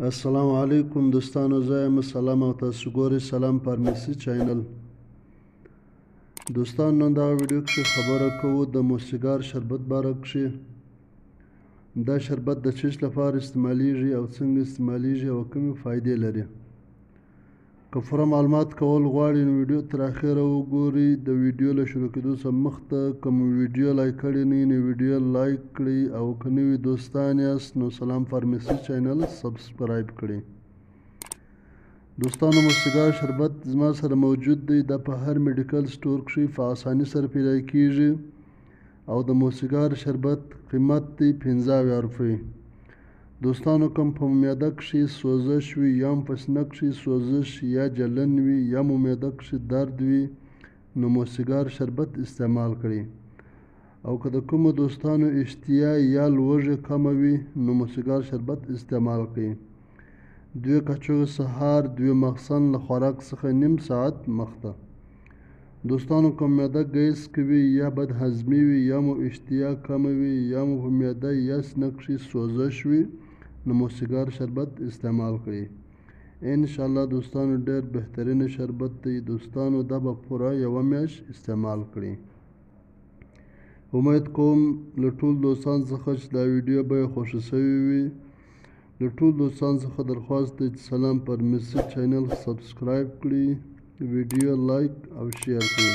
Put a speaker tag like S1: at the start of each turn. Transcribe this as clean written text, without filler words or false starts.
S1: السلام علیکم دوستانو، زه یم سلام او تاسو ګورئ سلام فارمیسي چینل. دوستان نن دا ویډیو کې خبره کوو د موسیګار شربت باره کې. دا شربت د چیش لپاره استعمالیږي او څنګه استعمالیږي او کومې فایدې لري. که پوره معلومات کول غواړئ نو ویډیو تر اخره وګورئ. د ویډیو له شروع کېدو څخه مخته که مو ویډیو لایک کړی نه وي نو ویډیو لایک کړئ او که نوي دوستان یاست نو سلام فارمیسي چینل سبسکرایب کړئ. دوستانو موسیګار شربت زما سره موجود دی. دا په هر میډیکل سټور کښې په اساني سره پیدا کیږي او د موسیګار شربت قیمت دی 15 روپۍ. دوستانو کوم په معده کښې سوزش وي یا هم په سینه کښې سوزش یا جلن وي یا مو معده کښې درد وي نو موسیګار شربت استعمال کړئ. او که د کومو دوستانو اشتیا یا لوږه کمه وي نو موسیګار شربت استعمال کړئ. 2 کچوغې سهار 2 مخصن له خوراک څخه نیم ساعت مخته. دوستانو کوم معده ګیس کوي یا بد هضمي وي یا مو اشتیا کمه وي یا مو په معده یا سینه کښې سوزش وي نو موسیګار شربت استعمال کړئ. انشاءالله دوستانو ډېر بهترینه شربت دی. دوستانو دا به پوره 1 میاشت استعمال کړئ. امید کوم له ټول دوستانو څخه چې دا ویډیو به یې خوښه شوې وي. له ټول دوستانو څخه درخواست دی چې سلام فارمیسي چینل سبسکرایب کړئ، ویډیو لایک او شیر کړئ.